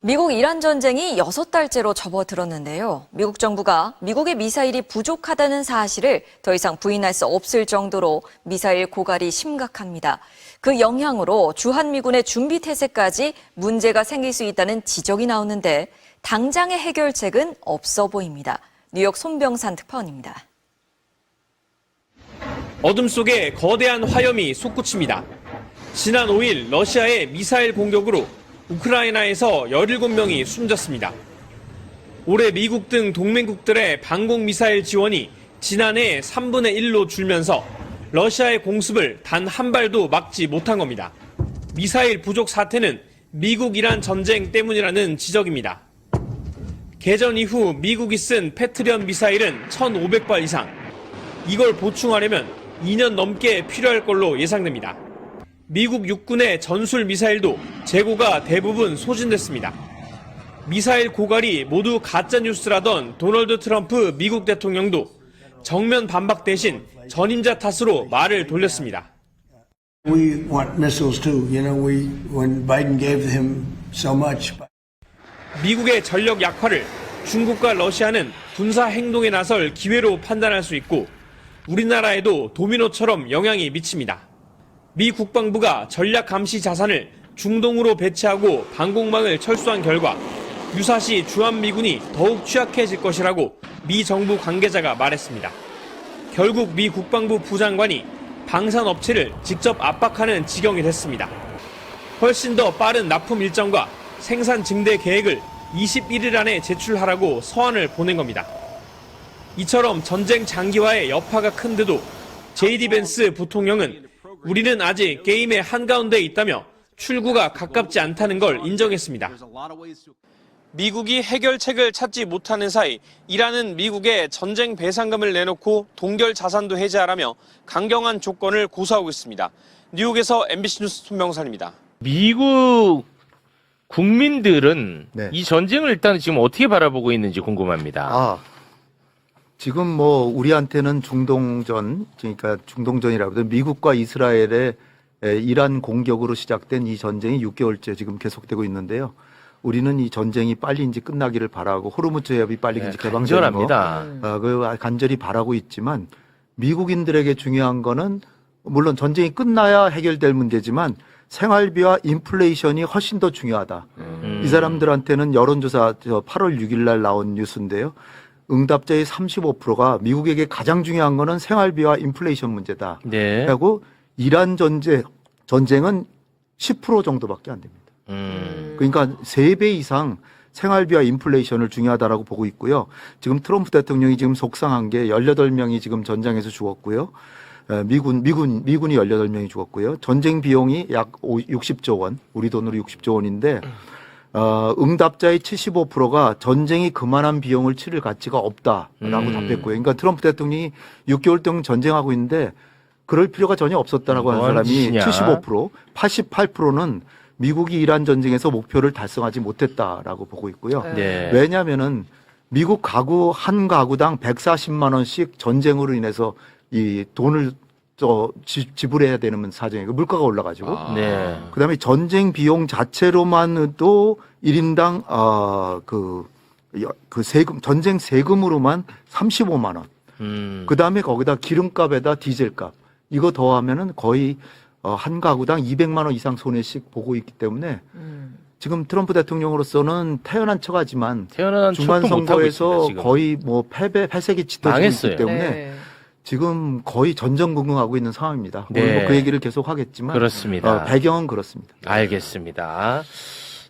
미국 이란 전쟁이 6달째로 접어들었는데요. 미국 정부가 미국의 미사일이 부족하다는 사실을 더 이상 부인할 수 없을 정도로 미사일 고갈이 심각합니다. 그 영향으로 주한미군의 준비 태세까지 문제가 생길 수 있다는 지적이 나오는데 당장의 해결책은 없어 보입니다. 뉴욕 손병산 특파원입니다. 어둠 속에 거대한 화염이 솟구칩니다. 지난 5일 러시아의 미사일 공격으로 우크라이나에서 17명이 숨졌습니다. 올해 미국 등 동맹국들의 방공 미사일 지원이 지난해 3분의 1로 줄면서 러시아의 공습을 단 한 발도 막지 못한 겁니다. 미사일 부족 사태는 미국-이란 전쟁 때문이라는 지적입니다. 개전 이후 미국이 쓴 패트리엇 미사일은 1,500발 이상. 이걸 보충하려면 2년 넘게 필요할 걸로 예상됩니다. 미국 육군의 전술 미사일도 재고가 대부분 소진됐습니다. 미사일 고갈이 모두 가짜뉴스라던 도널드 트럼프 미국 대통령도 정면 반박 대신 전임자 탓으로 말을 돌렸습니다. We want missiles too. When Biden gave him so much. 미국의 전력 약화를 중국과 러시아는 군사 행동에 나설 기회로 판단할 수 있고 우리나라에도 도미노처럼 영향이 미칩니다. 미 국방부가 전략 감시 자산을 중동으로 배치하고 방공망을 철수한 결과 유사시 주한미군이 더욱 취약해질 것이라고 미 정부 관계자가 말했습니다. 결국 미 국방부 부장관이 방산업체를 직접 압박하는 지경이 됐습니다. 훨씬 더 빠른 납품 일정과 생산 증대 계획을 21일 안에 제출하라고 서한을 보낸 겁니다. 이처럼 전쟁 장기화의 여파가 큰데도 JD 벤스 부통령은 우리는 아직 게임의 한가운데에 있다며 출구가 가깝지 않다는 걸 인정했습니다. 미국이 해결책을 찾지 못하는 사이 이란은 미국에 전쟁 배상금을 내놓고 동결 자산도 해제하라며 강경한 조건을 고수하고 있습니다. 뉴욕에서 MBC 뉴스 손명산입니다. 미국 국민들은 네. 이 전쟁을 일단 지금 어떻게 바라보고 있는지 궁금합니다. 지금 우리한테는 중동전, 그러니까 중동전이라고 해도 미국과 이스라엘의 이란 공격으로 시작된 이 전쟁이 6개월째 지금 계속되고 있는데요. 우리는 이 전쟁이 빨리 이제 끝나기를 바라고 호르무즈 해협이 빨리 이제 개방되는 거 간절히 바라고 있지만 미국인들에게 중요한 거는 물론 전쟁이 끝나야 해결될 문제지만 생활비와 인플레이션이 훨씬 더 중요하다. 이 사람들한테는 여론조사 8월 6일 날 나온 뉴스인데요. 응답자의 35%가 미국에게 가장 중요한 거는 생활비와 인플레이션 문제다. 네. 그리고 이란 전쟁은 10% 정도밖에 안 됩니다. 그러니까 3배 이상 생활비와 인플레이션을 중요하다라고 보고 있고요. 지금 트럼프 대통령이 지금 속상한 게 18명이 지금 전장에서 죽었고요. 미군이 18명이 죽었고요. 전쟁 비용이 약 60조 원, 우리 돈으로 60조 원인데 응답자의 75%가 전쟁이 그만한 비용을 치를 가치가 없다라고 답했고요. 그러니까 트럼프 대통령이 6개월 동안 전쟁하고 있는데 그럴 필요가 전혀 없었다라고 하는 사람이 짓이냐. 75%, 88%는 미국이 이란 전쟁에서 목표를 달성하지 못했다라고 보고 있고요. 네. 왜냐하면은 미국 가구 한 가구당 140만 원씩 전쟁으로 인해서 이 돈을 지불해야 되는 사정이고 물가가 올라가지고 네. 그다음에 전쟁 비용 자체로만도 1인당 그 세금 전쟁 세금으로만 35만 원. 그다음에 거기다 기름값에다 디젤값 이거 더하면은 거의 한 가구당 200만 원 이상 손해씩 보고 있기 때문에 지금 트럼프 대통령으로서는 태어난 척하지만 중간 선거에서 거의 패색이 짙어지고 있기 때문에 네. 지금 거의 전전긍긍하고 있는 상황입니다. 네. 오늘 그 얘기를 계속 하겠지만 그렇습니다. 배경은 그렇습니다. 알겠습니다.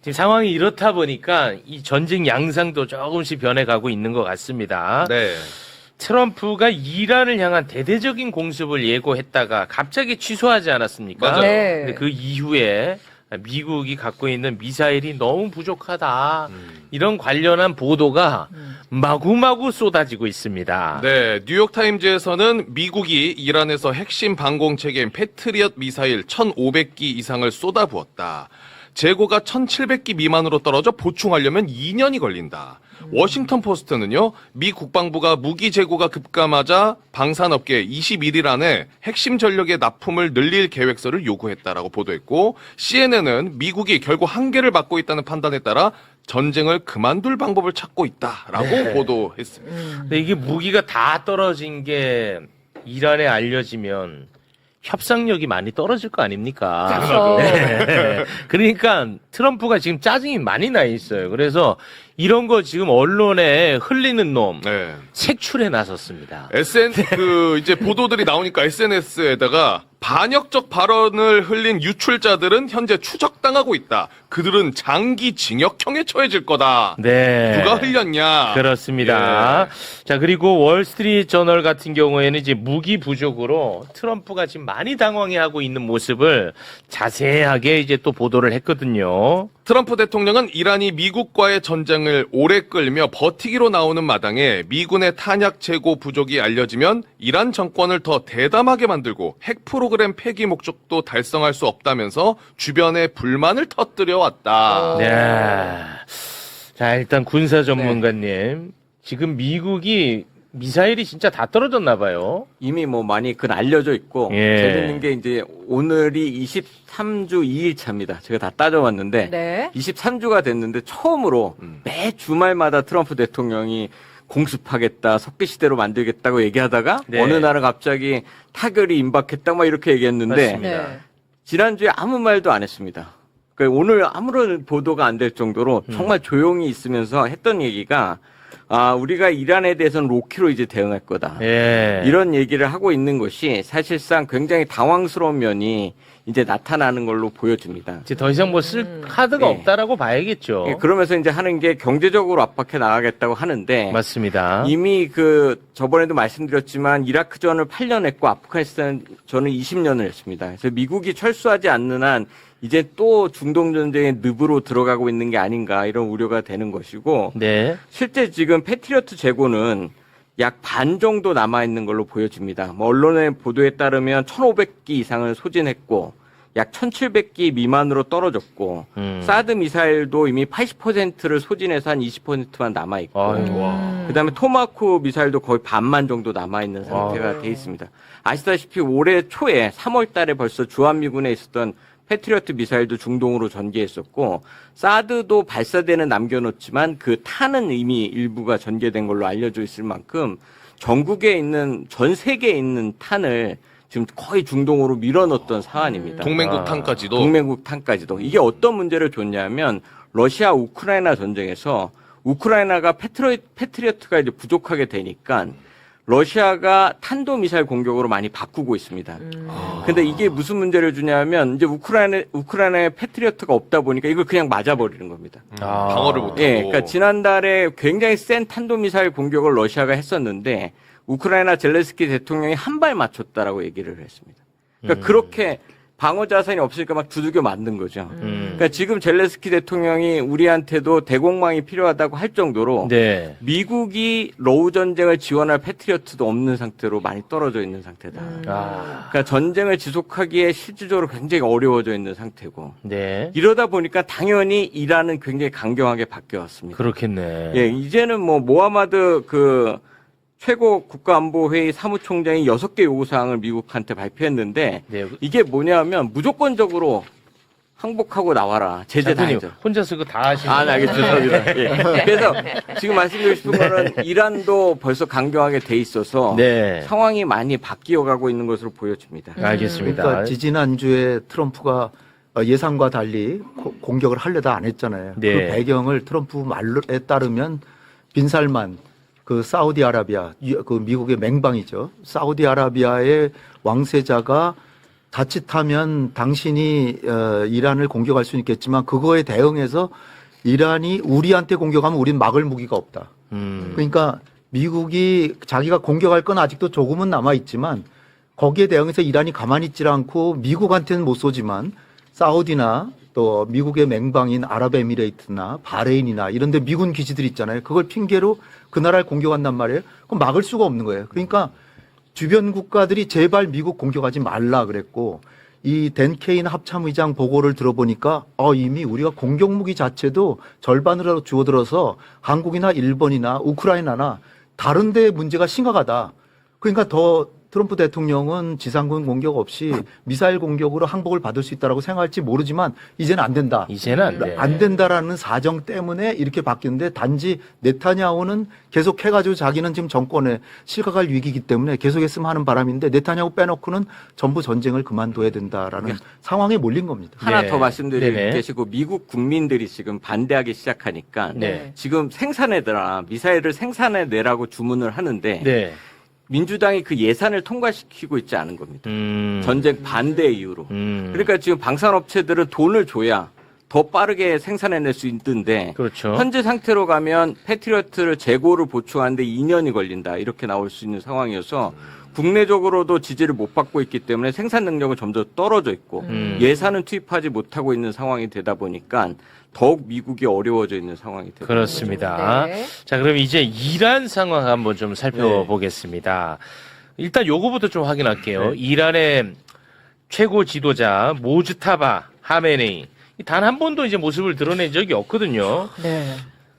지금 상황이 이렇다 보니까 이 전쟁 양상도 조금씩 변해가고 있는 것 같습니다. 네. 트럼프가 이란을 향한 대대적인 공습을 예고했다가 갑자기 취소하지 않았습니까? 맞아요. 네. 근데 그 이후에 미국이 갖고 있는 미사일이 너무 부족하다. 이런 관련한 보도가 마구마구 쏟아지고 있습니다. 네, 뉴욕타임즈에서는 미국이 이란에서 핵심 방공체계인 패트리엇 미사일 1,500기 이상을 쏟아부었다. 재고가 1,700기 미만으로 떨어져 보충하려면 2년이 걸린다. 워싱턴 포스트는요, 미 국방부가 무기 재고가 급감하자 방산업계에 21일 안에 핵심 전력의 납품을 늘릴 계획서를 요구했다라고 보도했고, CNN은 미국이 결국 한계를 맞고 있다는 판단에 따라 전쟁을 그만둘 방법을 찾고 있다라고 보도했습니다. 근데 이게 무기가 다 떨어진 게 이란에 알려지면 협상력이 많이 떨어질 거 아닙니까? 그렇죠. 네. 그러니까 트럼프가 지금 짜증이 많이 나 있어요. 그래서 이런 거 지금 언론에 흘리는 놈 네. 색출에 나섰습니다. 이제 보도들이 나오니까 SNS에다가 반역적 발언을 흘린 유출자들은 현재 추적당하고 있다. 그들은 장기 징역형에 처해질 거다. 네. 누가 흘렸냐? 그렇습니다. 자, 그리고 월스트리트 저널 같은 경우에는 이제 무기 부족으로 트럼프가 지금 많이 당황해하고 있는 모습을 자세하게 이제 또 보도를 했거든요. 트럼프 대통령은 이란이 미국과의 전쟁을 오래 끌며 버티기로 나오는 마당에 미군의 탄약 재고 부족이 알려지면 이란 정권을 더 대담하게 만들고 핵 프로그램 폐기 목적도 달성할 수 없다면서 주변에 불만을 터뜨려 왔다. 네. 자, 일단 군사 전문가님. 지금 미국이 미사일이 진짜 다 떨어졌나 봐요. 이미 뭐 많이 그건 알려져 있고 예. 재밌는 게 이제 오늘이 23주 2일 차입니다. 제가 다 따져봤는데 네. 23주가 됐는데 처음으로 매 주말마다 트럼프 대통령이 공습하겠다, 석기시대로 만들겠다고 얘기하다가 네. 어느 날은 갑자기 타결이 임박했다 막 이렇게 얘기했는데 맞습니다. 네. 지난주에 아무 말도 안 했습니다. 그러니까 오늘 아무런 보도가 안 될 정도로 정말 조용히 있으면서 했던 얘기가 우리가 이란에 대해서는 로키로 이제 대응할 거다. 예. 이런 얘기를 하고 있는 것이 사실상 굉장히 당황스러운 면이 이제 나타나는 걸로 보여집니다. 이제 더 이상 뭐 쓸 카드가 네. 없다라고 봐야겠죠. 예, 그러면서 이제 하는 게 경제적으로 압박해 나가겠다고 하는데 맞습니다. 이미 저번에도 말씀드렸지만 이라크전을 8년 했고 아프가니스탄 전을 20년을 했습니다. 그래서 미국이 철수하지 않는 한 이제 또 중동 전쟁의 늪으로 들어가고 있는 게 아닌가 이런 우려가 되는 것이고 네. 실제 지금 패트리어트 재고는 약 반 정도 남아있는 걸로 보여집니다. 뭐 언론의 보도에 따르면 1,500기 이상을 소진했고 약 1,700기 미만으로 떨어졌고 사드 미사일도 이미 80%를 소진해서 한 20%만 남아있고 아이고. 그다음에 토마호크 미사일도 거의 반만 정도 남아있는 상태가 돼 있습니다. 아시다시피 올해 초에 3월 달에 벌써 주한미군에 있었던 패트리어트 미사일도 중동으로 전개했었고 사드도 발사대는 남겨놓지만 그 탄은 이미 일부가 전개된 걸로 알려져 있을 만큼 전국에 있는 전 세계에 있는 탄을 지금 거의 중동으로 밀어넣었던 사안입니다. 동맹국 탄까지도. 동맹국 탄까지도. 이게 어떤 문제를 줬냐면 러시아 우크라이나 전쟁에서 우크라이나가 패트리어트가 이제 부족하게 되니까 러시아가 탄도미사일 공격으로 많이 바꾸고 있습니다. 근데 이게 무슨 문제를 주냐면 이제 우크라이나에 패트리어트가 없다 보니까 이걸 그냥 맞아버리는 겁니다. 방어를 못하고. 예, 그러니까 지난달에 굉장히 센 탄도미사일 공격을 러시아가 했었는데 우크라이나 젤렌스키 대통령이 한 발 맞췄다라고 얘기를 했습니다. 그러니까 그렇게 방어 자산이 없으니까 막 두들겨 맞는 거죠. 그러니까 지금 젤렌스키 대통령이 우리한테도 대공망이 필요하다고 할 정도로 네. 미국이 러우 전쟁을 지원할 패트리어트도 없는 상태로 많이 떨어져 있는 상태다. 그러니까 전쟁을 지속하기에 실질적으로 굉장히 어려워져 있는 상태고 네. 이러다 보니까 당연히 이란은 굉장히 강경하게 바뀌어왔습니다. 그렇겠네. 예, 이제는 뭐 모하마드 최고 국가안보회의 사무총장이 6개 요구사항을 미국한테 발표했는데 네. 이게 뭐냐면 무조건적으로 항복하고 나와라. 제재 다 장군님 해줘. 혼자서 그거 다 하시는 네, 알겠습니다. 예. 그래서 지금 말씀드리고 싶은 거는 이란도 벌써 강경하게 돼 있어서 네. 상황이 많이 바뀌어가고 있는 것으로 보여집니다. 알겠습니다. 그러니까 지지난주에 트럼프가 예상과 달리 공격을 하려다 안 했잖아요. 네. 그 배경을 트럼프 말에 따르면 빈살만 사우디아라비아, 미국의 맹방이죠. 사우디아라비아의 왕세자가 자칫하면 당신이 이란을 공격할 수는 있겠지만 그거에 대응해서 이란이 우리한테 공격하면 우린 막을 무기가 없다. 그러니까 미국이 자기가 공격할 건 아직도 조금은 남아 있지만 거기에 대응해서 이란이 가만히 있지 않고 미국한테는 못 쏘지만 사우디나 또 미국의 맹방인 아랍에미레이트나 바레인이나 이런 데 미군 기지들 있잖아요. 그걸 핑계로 그 나라를 공격한단 말이에요. 그럼 막을 수가 없는 거예요. 그러니까 주변 국가들이 제발 미국 공격하지 말라 그랬고 이 댄 케인 합참의장 보고를 들어보니까 이미 우리가 공격무기 자체도 절반으로 줄어들어서 한국이나 일본이나 우크라이나나 다른 데 문제가 심각하다. 그러니까 더 트럼프 대통령은 지상군 공격 없이 미사일 공격으로 항복을 받을 수 있다고 생각할지 모르지만 이제는 안 된다. 이제는 안 돼. 안 된다라는 사정 때문에 이렇게 바뀌었는데 단지 네타냐후는 계속 해가지고 자기는 지금 정권에 실각할 위기이기 때문에 계속했으면 하는 바람인데 네타냐후 빼놓고는 전부 전쟁을 그만둬야 된다라는 상황에 몰린 겁니다. 하나 네. 더 말씀드릴 네네. 계시고 미국 국민들이 지금 반대하기 시작하니까 네. 지금 생산해더라 미사일을 생산해내라고 주문을 하는데 네. 민주당이 그 예산을 통과시키고 있지 않은 겁니다. 전쟁 반대 이유로. 그러니까 지금 방산업체들은 돈을 줘야 더 빠르게 생산해낼 수 있는데 그렇죠. 현재 상태로 가면 패트리어트를 재고를 보충하는데 2년이 걸린다 이렇게 나올 수 있는 상황이어서 국내적으로도 지지를 못 받고 있기 때문에 생산 능력은 점점 떨어져 있고 예산은 투입하지 못하고 있는 상황이 되다 보니까 더욱 미국이 어려워져 있는 상황이 되고 그렇습니다. 네. 자, 그럼 이제 이란 상황 한번 좀 살펴보겠습니다. 일단 요거부터 좀 확인할게요. 이란의 최고 지도자 모즈타바 하메네이 단 한 번도 이제 모습을 드러낸 적이 없거든요. 네.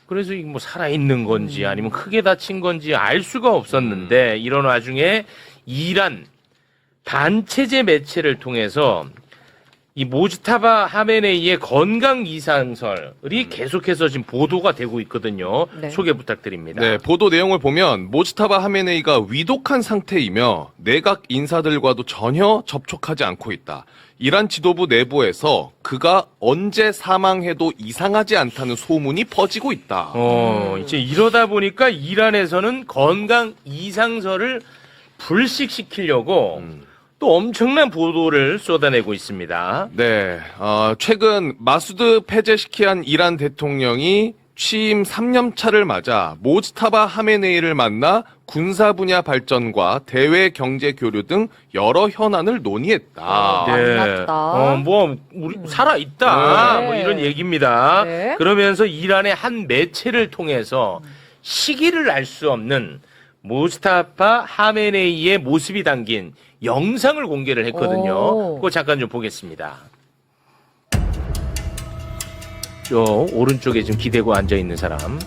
그래서 이게 뭐 살아있는 건지 아니면 크게 다친 건지 알 수가 없었는데 이런 와중에 이란 반체제 매체를 통해서 이 모즈타바 하메네이의 건강 이상설이 계속해서 지금 보도가 되고 있거든요. 네. 소개 부탁드립니다. 네, 보도 내용을 보면 모즈타바 하메네이가 위독한 상태이며 내각 인사들과도 전혀 접촉하지 않고 있다. 이란 지도부 내부에서 그가 언제 사망해도 이상하지 않다는 소문이 퍼지고 있다. 이제 이러다 보니까 이란에서는 건강 이상설을 불식시키려고 또 엄청난 보도를 쏟아내고 있습니다. 네, 최근 마수드 페제시키안 이란 대통령이 취임 3년 차를 맞아 모즈타바 하메네이를 만나 군사 분야 발전과 대외 경제 교류 등 여러 현안을 논의했다. 만났다. 우리 살아있다. 네. 뭐 이런 얘기입니다. 네. 그러면서 이란의 한 매체를 통해서 시기를 알 수 없는 모스타파 하메네이의 모습이 담긴 영상을 공개를 했거든요. 오. 그거 잠깐 좀 보겠습니다. 저 오른쪽에 지금 기대고 앉아 있는 사람.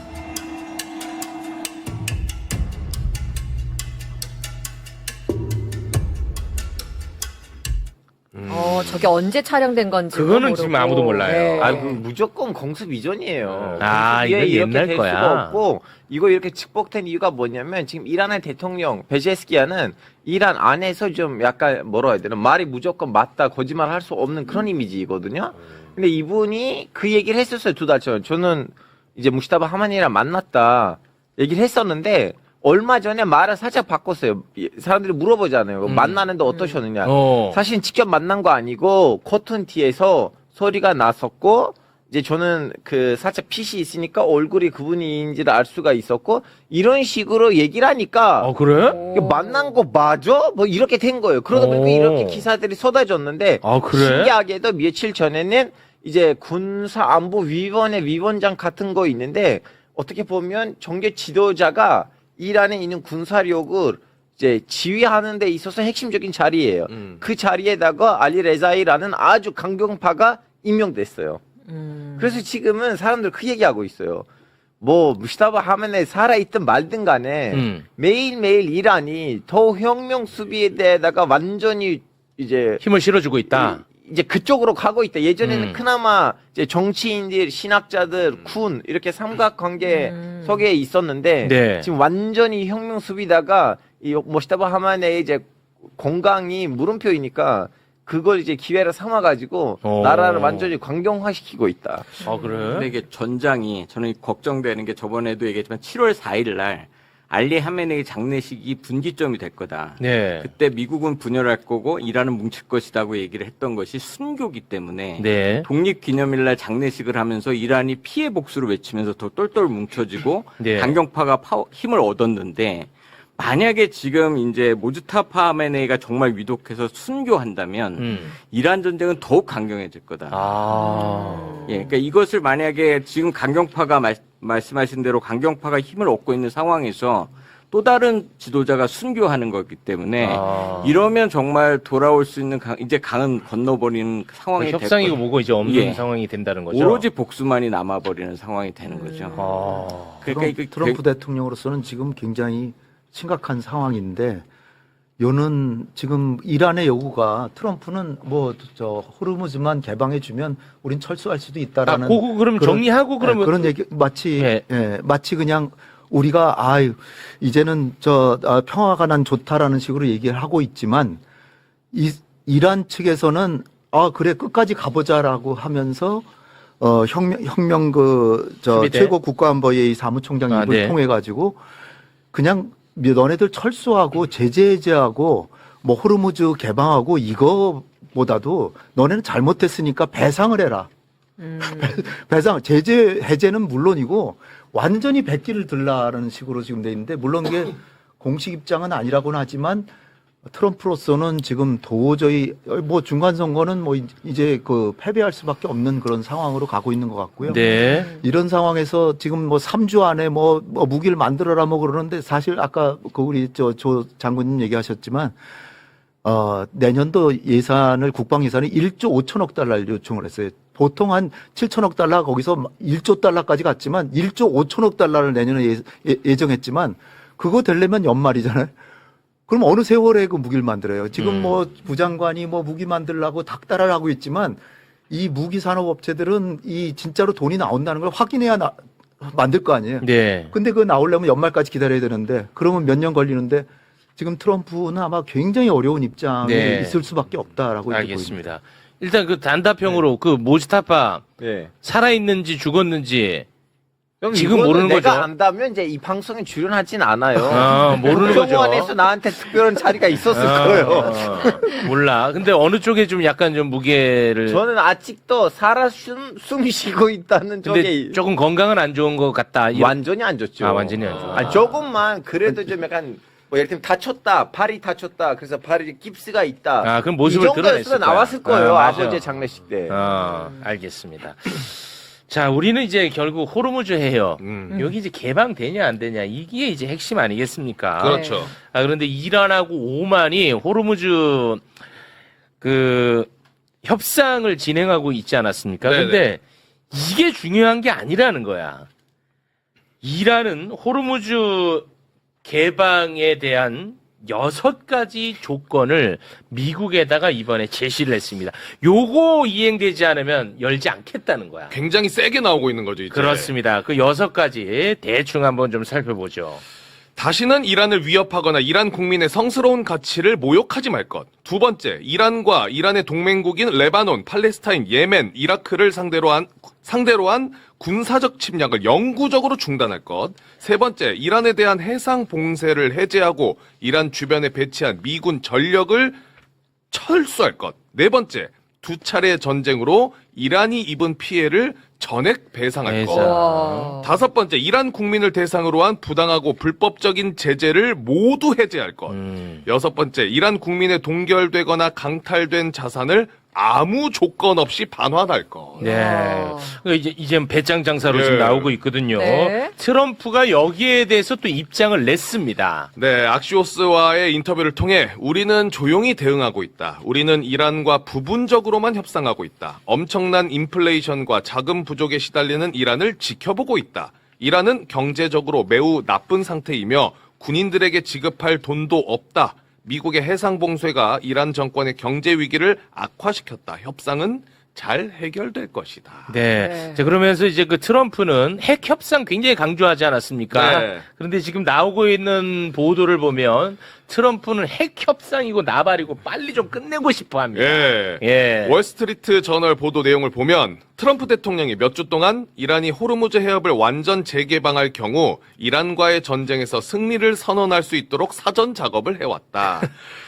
저게 언제 촬영된 건지 그거는 지금 아무도 몰라요. 아, 그 무조건 공습 이전이에요. 아, 공습 이전에 이건 이렇게 옛날 될 거야. 수가 없고 이거 이렇게 직복된 이유가 뭐냐면 지금 이란의 대통령 베제스키아는 이란 안에서 좀 약간 뭐라 해야 되나 말이 무조건 맞다 거짓말 할 수 없는 그런 이미지거든요. 근데 이분이 그 얘기를 했었어요 2달 전. 저는 이제 무스타바 하마니랑 만났다 얘기를 했었는데 얼마 전에 말을 살짝 바꿨어요. 사람들이 물어보잖아요. 만나는데 어떠셨느냐. 사실 직접 만난 거 아니고 코튼티에서 소리가 났었고 이제 저는 그 살짝 핏이 있으니까 얼굴이 그분인지를 알 수가 있었고 이런 식으로 얘기를 하니까 그래? 이거 만난 거 맞아? 뭐 이렇게 된 거예요. 그러다 보니까 이렇게 기사들이 쏟아졌는데 그래? 신기하게도 며칠 전에는 이제 군사안보위원회 위원장 같은 거 있는데 어떻게 보면 정계 지도자가 이란에 있는 군사력을 이제 지휘하는 데 있어서 핵심적인 자리예요. 그 자리에다가 알리 레자이라는 아주 강경파가 임명됐어요. 그래서 지금은 사람들 그 얘기하고 있어요. 뭐 무스타바 하면에 살아있든 말든 간에 매일매일 이란이 더 혁명 수비에 대해다가 완전히 이제 힘을 실어주고 있다. 이제 그쪽으로 가고 있다. 예전에는 그나마 이제 정치인들, 신학자들, 군 이렇게 삼각관계 속에 있었는데 네. 지금 완전히 혁명 수비다가 이 모스타바 하만의 이제 건강이 물음표이니까 그걸 이제 기회로 삼아가지고 나라를 완전히 강경화시키고 있다. 그래? 근데 이게 전장이 저는 걱정되는 게 저번에도 얘기했지만 7월 4일 날 알리 하메네이 장례식이 분기점이 될 거다. 네. 그때 미국은 분열할 거고 이란은 뭉칠 것이라고 얘기를 했던 것이 순교기 때문에 네. 독립기념일날 장례식을 하면서 이란이 피해 복수를 외치면서 더 똘똘 뭉쳐지고 네. 강경파가 힘을 얻었는데 만약에 지금 이제 모즈타파 하메네이가 정말 위독해서 순교한다면 이란 전쟁은 더욱 강경해질 거다. 예, 그러니까 이것을 만약에 지금 강경파가 말씀하신 대로 강경파가 힘을 얻고 있는 상황에서 또 다른 지도자가 순교하는 거기 때문에 아. 이러면 정말 돌아올 수 있는 이제 강은 건너버리는 상황이 협상이고 뭐고 이제 없는 예. 상황이 된다는 거죠. 오로지 복수만이 남아버리는 상황이 되는 거죠. 아. 그러니까 이게 트럼프 대통령으로서는 지금 굉장히 심각한 상황인데 요는 지금 이란의 요구가 트럼프는 뭐 저 호르무즈만 개방해 주면 우린 철수할 수도 있다라는 그거 그럼 정리하고 그러면 그런 얘기 마치 예. 마치 그냥 우리가 이제는 평화가 난 좋다라는 식으로 얘기를 하고 있지만 이란 측에서는 그래 끝까지 가보자라고 하면서 혁명 수비대? 최고 국가안보회의 사무총장 입을 네. 통해 가지고 그냥 너네들 철수하고 제재 해제하고 뭐 호르무즈 개방하고 이거보다도 너네는 잘못했으니까 배상을 해라. 배상 제재 해제는 물론이고 완전히 백기를 들라라는 식으로 지금 돼 있는데 물론 이게 공식 입장은 아니라고는 하지만 트럼프로서는 지금 도저히 뭐 중간 선거는 뭐 이제 그 패배할 수밖에 없는 그런 상황으로 가고 있는 것 같고요. 네. 이런 상황에서 지금 뭐 3주 안에 뭐 무기를 만들어라 뭐 그러는데 사실 아까 우리 조 장군님 얘기하셨지만 내년도 예산을 국방 예산이 1조 5천억 달러를 요청을 했어요. 보통 한 7천억 달러 거기서 1조 달러까지 갔지만 1조 5천억 달러를 내년에 예정했지만 그거 되려면 연말이잖아요. 그럼 어느 세월에 그 무기를 만들어요? 지금 뭐 부장관이 뭐 무기 만들라고 닥달을 하고 있지만 이 무기 산업 업체들은 이 진짜로 돈이 나온다는 걸 확인해야 만들 거 아니에요. 네. 근데 그거 나오려면 연말까지 기다려야 되는데 그러면 몇 년 걸리는데 지금 트럼프는 아마 굉장히 어려운 입장에 네. 있을 수밖에 없다라고 이렇게 알겠습니다. 일단 그 단답형으로 그 모지타파 네. 살아있는지 죽었는지 그럼 지금 이거는 모르는 내가 거죠? 안다면 이제 이 방송에 출연하진 않아요. 모르는 거죠. 국정원에서 나한테 특별한 자리가 있었을 거예요. 몰라. 근데 어느 쪽에 좀 약간 좀 무게를. 저는 아직도 살아 숨 쉬고 있다는 근데 쪽에 조금 건강은 안 좋은 것 같다. 완전히 안 좋죠. 완전히 안 좋아. 조금만 그래도 좀 약간 뭐 예를 들면 다쳤다, 팔이 다쳤다, 그래서 팔에 깁스가 있다. 그럼 모습을 이 정도였으면 드러냈을 거야. 나왔을 거예요. 맞아. 아버지의 장례식 때. 알겠습니다. 자, 우리는 이제 결국 호르무즈 해협 여기 이제 개방되냐 안 되냐 이게 이제 핵심 아니겠습니까? 그렇죠. 그런데 이란하고 오만이 호르무즈 그 협상을 진행하고 있지 않았습니까? 네네. 근데 이게 중요한 게 아니라는 거야. 이란은 호르무즈 개방에 대한 6가지 조건을 미국에다가 이번에 제시를 했습니다. 요거 이행되지 않으면 열지 않겠다는 거야. 굉장히 세게 나오고 있는 거죠, 이제. 그렇습니다. 그 6가지 대충 한번 좀 살펴보죠. 다시는 이란을 위협하거나 이란 국민의 성스러운 가치를 모욕하지 말 것. 두 번째, 이란과 이란의 동맹국인 레바논, 팔레스타인, 예멘, 이라크를 상대로 한 군사적 침략을 영구적으로 중단할 것. 세 번째, 이란에 대한 해상 봉쇄를 해제하고 이란 주변에 배치한 미군 전력을 철수할 것. 네 번째, 2차례 전쟁으로 이란이 입은 피해를 전액 배상할 것. 다섯 번째, 이란 국민을 대상으로 한 부당하고 불법적인 제재를 모두 해제할 것. 여섯 번째, 이란 국민에 동결되거나 강탈된 자산을 아무 조건 없이 반환할 것. 네. 그러니까 이제 배짱 장사로 네. 지금 나오고 있거든요. 네. 트럼프가 여기에 대해서 또 입장을 냈습니다. 네, 악시오스와의 인터뷰를 통해 우리는 조용히 대응하고 있다. 우리는 이란과 부분적으로만 협상하고 있다. 엄청난 인플레이션과 자금 부족에 시달리는 이란을 지켜보고 있다. 이란은 경제적으로 매우 나쁜 상태이며 군인들에게 지급할 돈도 없다. 미국의 해상 봉쇄가 이란 정권의 경제 위기를 악화시켰다. 협상은 잘 해결될 것이다. 네. 자, 그러면서 이제 그 트럼프는 핵 협상 굉장히 강조하지 않았습니까? 네. 그런데 지금 나오고 있는 보도를 보면 트럼프는 핵 협상이고 나발이고 빨리 좀 끝내고 싶어 합니다. 예. 예. 월스트리트 저널 보도 내용을 보면 트럼프 대통령이 몇 주 동안 이란이 호르무즈 해협을 완전 재개방할 경우 이란과의 전쟁에서 승리를 선언할 수 있도록 사전 작업을 해왔다.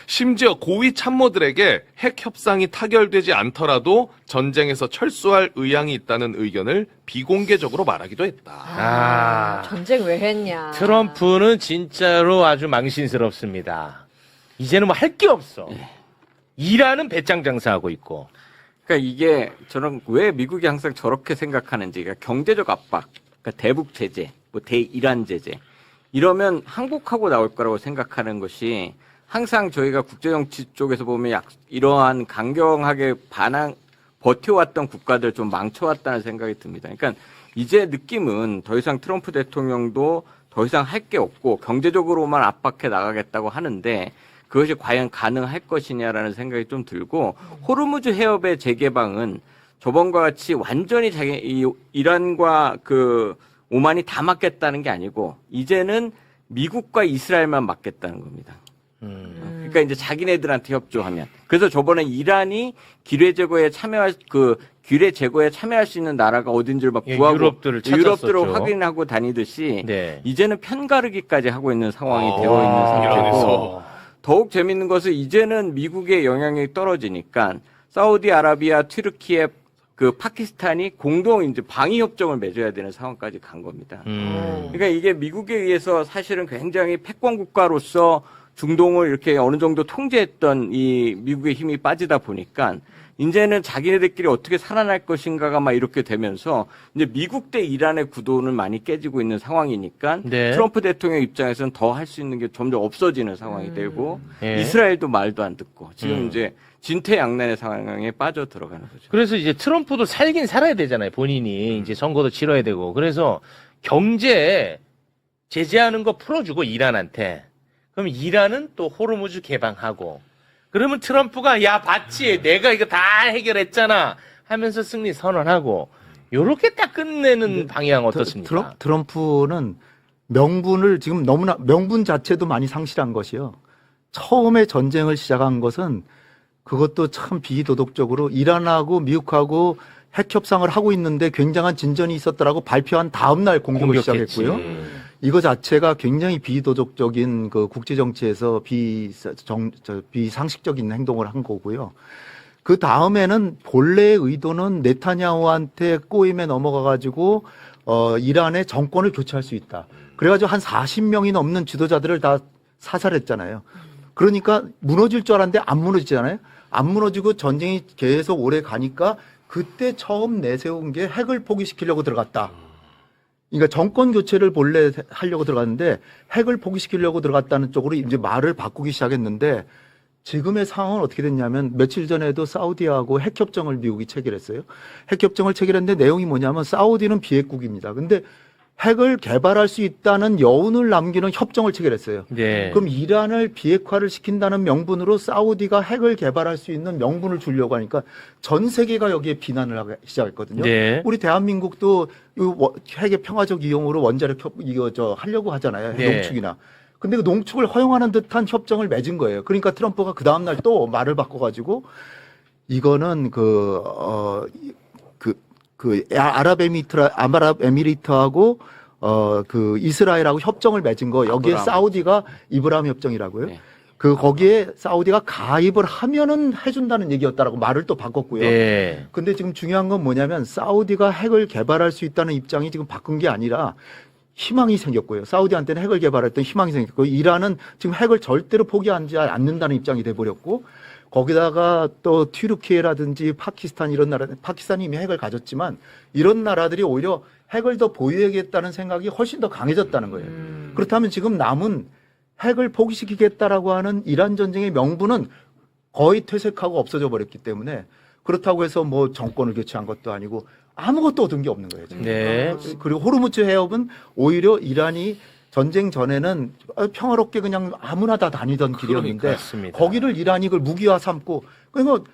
심지어 고위 참모들에게 핵 협상이 타결되지 않더라도 전쟁에서 철수할 의향이 있다는 의견을 비공개적으로 말하기도 했다. 전쟁 왜 했냐. 트럼프는 진짜로 아주 망신스럽습니다. 이제는 뭐 할 게 없어. 이란은 배짱 장사하고 있고. 그러니까 이게 저는 왜 미국이 항상 저렇게 생각하는지, 그러니까 경제적 압박, 그러니까 대북 제재, 뭐 대이란 제재, 이러면 항복하고 나올 거라고 생각하는 것이 항상 저희가 국제정치 쪽에서 보면 이러한 강경하게 버텨왔던 국가들 좀 망쳐왔다는 생각이 듭니다. 그러니까 이제 느낌은 더 이상 트럼프 대통령도 더 이상 할 게 없고 경제적으로만 압박해 나가겠다고 하는데 그것이 과연 가능할 것이냐라는 생각이 좀 들고 호르무즈 해협의 재개방은 저번과 같이 완전히 이란과 그 오만이 다 막겠다는 게 아니고 이제는 미국과 이스라엘만 막겠다는 겁니다. 그러니까 이제 자기네들한테 협조하면. 그래서 저번에 이란이 기뢰 제거에 참여할 수 있는 나라가 어딘지를 막 예, 구하고 유럽들을 찾았었죠. 유럽들을 확인하고 다니듯이 네. 이제는 편가르기까지 하고 있는 상황이 되어 있는 상태고 이란에서. 더욱 재밌는 것은 이제는 미국의 영향력이 떨어지니까 사우디아라비아, 튀르키예, 그 파키스탄이 공동 이제 방위 협정을 맺어야 되는 상황까지 간 겁니다. 그러니까 이게 미국에 의해서 사실은 굉장히 패권 국가로서 중동을 이렇게 어느 정도 통제했던 이 미국의 힘이 빠지다 보니까 이제는 자기네들끼리 어떻게 살아날 것인가가 막 이렇게 되면서 이제 미국 대 이란의 구도는 많이 깨지고 있는 상황이니까 네. 트럼프 대통령 입장에서는 더 할 수 있는 게 점점 없어지는 상황이 되고 예. 이스라엘도 말도 안 듣고 지금 이제 진퇴양난의 상황에 빠져 들어가는 거죠. 그래서 이제 트럼프도 살긴 살아야 되잖아요. 본인이 이제 선거도 치러야 되고. 그래서 경제 제재하는 거 풀어주고 이란한테. 그럼 이란은 또 호르무즈 개방하고. 그러면 트럼프가 야 봤지 내가 이거 다 해결했잖아 하면서 승리 선언하고. 요렇게 딱 끝내는 방향 어떻습니까? 트럼프는 명분을 지금 너무나 명분 자체도 많이 상실한 것이요. 처음에 전쟁을 시작한 것은 그것도 참 비도덕적으로 이란하고 미국하고 핵 협상을 하고 있는데 굉장한 진전이 있었더라고 발표한 다음 날 공격을 공격했지. 시작했고요. 이거 자체가 굉장히 비도덕적인 그 국제 정치에서 비상식적인 행동을 한 거고요. 그 다음에는 본래의 의도는 네타냐후한테 꼬임에 넘어가 가지고 이란의 정권을 교체할 수 있다. 그래가지고 한 40명이 넘는 지도자들을 다 사살했잖아요. 그러니까 무너질 줄 알았는데 안 무너지잖아요. 안 무너지고 전쟁이 계속 오래 가니까 그때 처음 내세운 게 핵을 포기시키려고 들어갔다. 그러니까 정권 교체를 본래 하려고 들어갔는데 핵을 포기시키려고 들어갔다는 쪽으로 이제 말을 바꾸기 시작했는데 지금의 상황은 어떻게 됐냐면 며칠 전에도 사우디하고 핵협정을 미국이 체결했어요. 핵협정을 체결했는데 내용이 뭐냐면 사우디는 비핵국입니다. 근데 핵을 개발할 수 있다는 여운을 남기는 협정을 체결했어요. 네. 그럼 이란을 비핵화를 시킨다는 명분으로 사우디가 핵을 개발할 수 있는 명분을 주려고 하니까 전 세계가 여기에 비난을 하기 시작했거든요. 네. 우리 대한민국도 핵의 평화적 이용으로 원자력 하려고 하잖아요. 핵 네. 농축이나. 근데 그 농축을 허용하는 듯한 협정을 맺은 거예요. 그러니까 트럼프가 그 다음날 또 말을 바꿔가지고 이거는 아랍에미리트하고 그 이스라엘하고 협정을 맺은 거 여기에 아브라함. 사우디가 이브라함 협정이라고요. 네. 그 거기에 사우디가 가입을 하면은 해준다는 얘기였다라고 말을 또 바꿨고요. 네. 근데 지금 중요한 건 뭐냐면 사우디가 핵을 개발할 수 있다는 입장이 지금 바꾼 게 아니라 희망이 생겼고요. 사우디한테는 핵을 개발했던 희망이 생겼고 이란은 지금 핵을 절대로 포기하지 않는다는 입장이 돼버렸고 거기다가 또 튀르키예라든지 파키스탄 이런 나라, 파키스탄이 이미 핵을 가졌지만 이런 나라들이 오히려 핵을 더 보유하겠다는 생각이 훨씬 더 강해졌다는 거예요. 그렇다면 지금 남은 핵을 포기시키겠다라고 하는 이란 전쟁의 명분은 거의 퇴색하고 없어져 버렸기 때문에 그렇다고 해서 뭐 정권을 교체한 것도 아니고 아무것도 얻은 게 없는 거예요. 지금. 네. 그리고 호르무즈 해협은 오히려 이란이 전쟁 전에는 평화롭게 그냥 아무나 다 다니던 길이었는데 맞습니다. 거기를 이란이 그걸 무기화 삼고 그러니까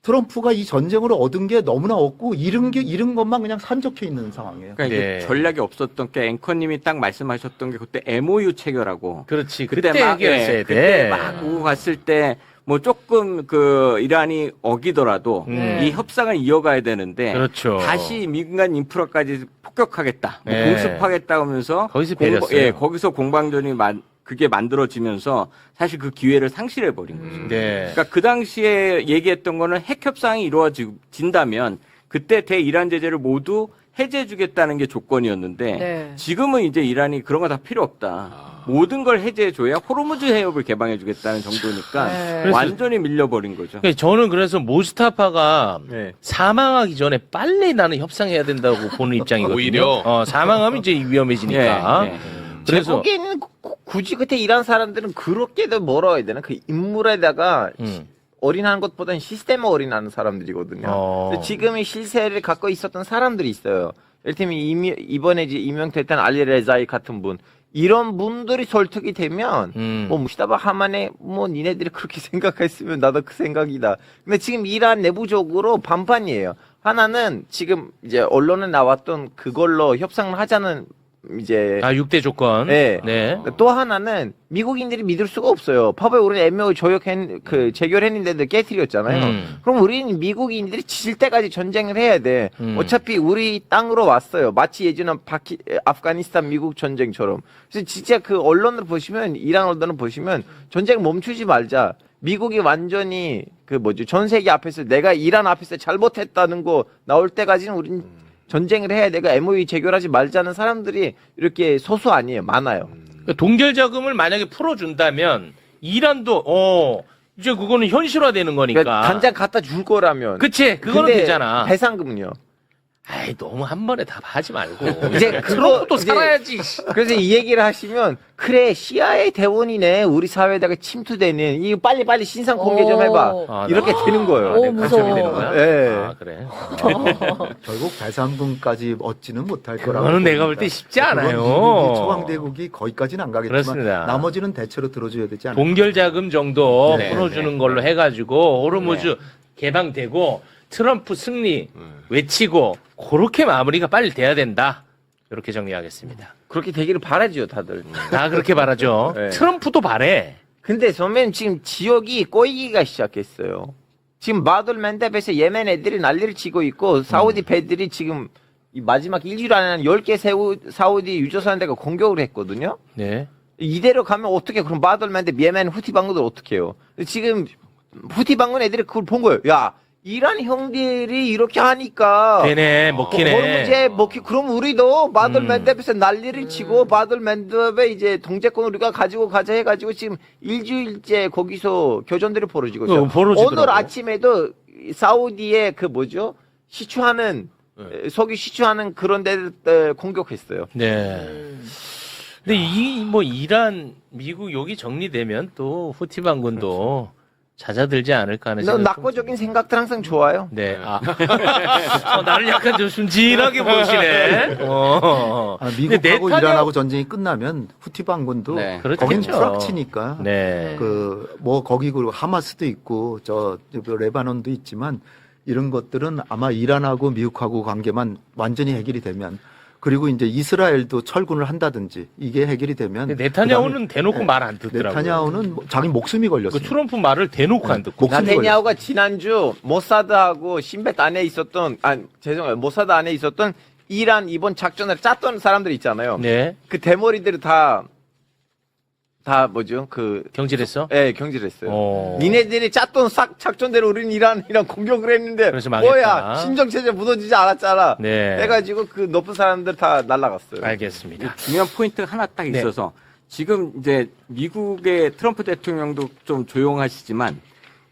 트럼프가 이 전쟁으로 얻은 게 너무나 없고 잃은 것만 그냥 산적해 있는 상황이에요. 그러니까 네. 이게 전략이 없었던 게 앵커님이 딱 말씀하셨던 게 그때 MOU 체결하고 그렇지. 그때 그때 막 해결했어야 돼. 그때 막 오고 갔을 때 뭐 조금 그 이란이 어기더라도 이 협상을 이어가야 되는데 그렇죠. 다시 민간 인프라까지 폭격하겠다, 뭐 네. 공습하겠다 하면서 거기서 배렸어요. 거기서 공방전이 그게 만들어지면서 사실 그 기회를 상실해 버린 거죠. 네. 그러니까 그 당시에 얘기했던 거는 핵 협상이 이루어진다면 그때 대이란 제재를 모두 해제해주겠다는 게 조건이었는데 네. 지금은 이제 이란이 그런 거 다 필요 없다. 모든 걸 해제해줘야 호르무즈 해협을 개방해주겠다는 정도니까 네. 완전히 밀려버린 거죠. 그러니까 저는 그래서 모스타파가 네. 사망하기 전에 빨리 나는 협상해야 된다고 보는 입장이거든요. 오히려? 사망하면 이제 위험해지니까. 네, 네. 제 그래서 보기에는 굳이 그때 일한 사람들은 그렇게도 뭐라 해야 되나 그 인물에다가 올인하는 것보다는 시스템에 올인하는 사람들이거든요. 그래서 지금의 실세를 갖고 있었던 사람들이 있어요. 예를 들면 이번에 이제 임명됐던 알리레자이 같은 분 이런 분들이 설득이 되면 뭐 무시다바 하만에 뭐 니네들이 그렇게 생각했으면 나도 그 생각이다. 근데 지금 이란 내부적으로 반반이에요. 하나는 지금 이제 언론에 나왔던 그걸로 협상을 하자는 이제 6대 조건. 네. 네. 또 하나는 미국인들이 믿을 수가 없어요. 봐봐요, 우리는 MOU 재결했는데도 깨트렸잖아요. 그럼 우리는 미국인들이 지질 때까지 전쟁을 해야 돼. 어차피 우리 땅으로 왔어요. 마치 예전에 아프가니스탄 미국 전쟁처럼. 그래서 진짜 그 언론을 보시면 이란 언론을 보시면 전쟁 멈추지 말자. 미국이 완전히 전 세계 앞에서 내가 이란 앞에서 잘못했다는 거 나올 때까지는 우리는 전쟁을 해야 되고 MOU 재결하지 말자는 사람들이 이렇게 소수 아니에요. 많아요. 동결 자금을 만약에 풀어준다면 이란도 이제 그거는 현실화되는 거니까. 그러니까 당장 갖다 줄 거라면. 그치, 그거는 근데 되잖아. 배상금은요? 아이, 너무 한 번에 다 하지 말고. 이제 트럼프도 이제 살아야지. 그래서 이 얘기를 하시면 그래 CIA 대원이네 우리 사회에다가 침투되는 이거 빨리 신상 공개 좀 해봐 이렇게 되는 거예요. 무서워. 되는 거야? 네. 아, 그래. 결국 배상금까지 얻지는 못할 거라고. 그거는 내가 볼 때 쉽지 않아요. 미국이 초강대국이 거기까지는 안 가겠지만 그렇습니다. 나머지는 대체로 들어줘야 되지 않나요? 동결 자금 정도 네, 풀어주는 걸로 해가지고 호르무즈 개방되고 트럼프 승리 외치고 그렇게 마무리가 빨리 돼야 된다. 이렇게 정리하겠습니다. 그렇게 되기를 바라죠 다들. 다 그렇게 바라죠. 네. 트럼프도 바래. 근데 선배님 지금 지역이 꼬이기가 시작했어요. 지금 마돌 맨답에서 예멘 애들이 난리를 치고 있고 사우디 배들이 지금 이 마지막 일주일 안에 10개 사우디 유조선한 데가 공격을 했거든요. 네. 이대로 가면 어떻게 그럼 마돌 맨답 예멘 후티 방군들 어떻게 해요? 지금 후티 방군 애들이 그걸 본 거예요. 야 이란 형들이 이렇게 하니까 되네, 먹히네. 그럼 우리도 마돌 맨답에서 난리를 치고 마돌 맨답에 이제 동제권 우리가 가지고 가자 해가지고 지금 일주일째 거기서 교전들이 벌어지고 있어요. 벌어지더라고. 오늘 아침에도 사우디의 시추하는 석유 시추하는 그런 데를 공격했어요. 네. 근데 이란, 미국 여기 정리되면 또 후티 방군도 잦아들지 않을까 하는 생각이 낙고적인 생각들 항상 좋아요. 네. 나를 약간 좀 순진하게 보시네. 미국하고 이란하고 전쟁이 끝나면 후티 반군도 네. 거긴 그렇겠죠. 프락치니까 네. 거기 그리고 하마스도 있고 레바논도 있지만 이런 것들은 아마 이란하고 미국하고 관계만 완전히 해결이 되면 그리고 이제 이스라엘도 철군을 한다든지 이게 해결이 되면 네타냐후는 대놓고 말 안 듣더라고요. 네타냐후는 자기 목숨이 걸렸어요. 트럼프 말을 대놓고 안 듣고. 나테냐후가 지난주 모사드하고 신벳 안에 있었던 모사드 안에 있었던 이란 이번 작전을 짰던 사람들 있잖아요. 네. 그 대머리들을 다 경질했어? 네, 경질했어요. 니네들이 짰던 작전대로 우리는 이란이랑 공격을 했는데 그래서 망했다. 뭐야 신정체제 무너지지 않았잖아. 네. 해가지고 그 높은 사람들 다 날라갔어요. 알겠습니다. 중요한 포인트가 하나 딱 네. 있어서 지금 이제 미국의 트럼프 대통령도 좀 조용하시지만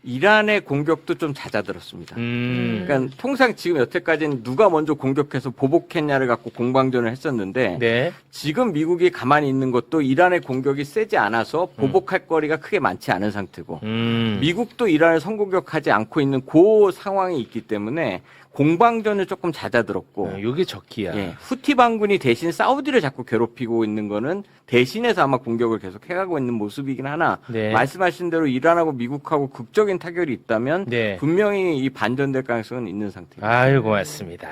이란의 공격도 좀 잦아들었습니다. 그러니까 통상 지금 여태까지는 누가 먼저 공격해서 보복했냐를 갖고 공방전을 했었는데 네. 지금 미국이 가만히 있는 것도 이란의 공격이 세지 않아서 보복할 거리가 크게 많지 않은 상태고 미국도 이란을 선공격하지 않고 있는 그 상황이 있기 때문에 공방전을 조금 잦아들었고 이게 적기야. 예, 후티 반군이 대신 사우디를 자꾸 괴롭히고 있는 거는 대신해서 아마 공격을 계속 해가고 있는 모습이긴 하나 네. 말씀하신 대로 이란하고 미국하고 극적인 타결이 있다면 네. 분명히 이 반전될 가능성은 있는 상태입니다. 아유, 고맙습니다.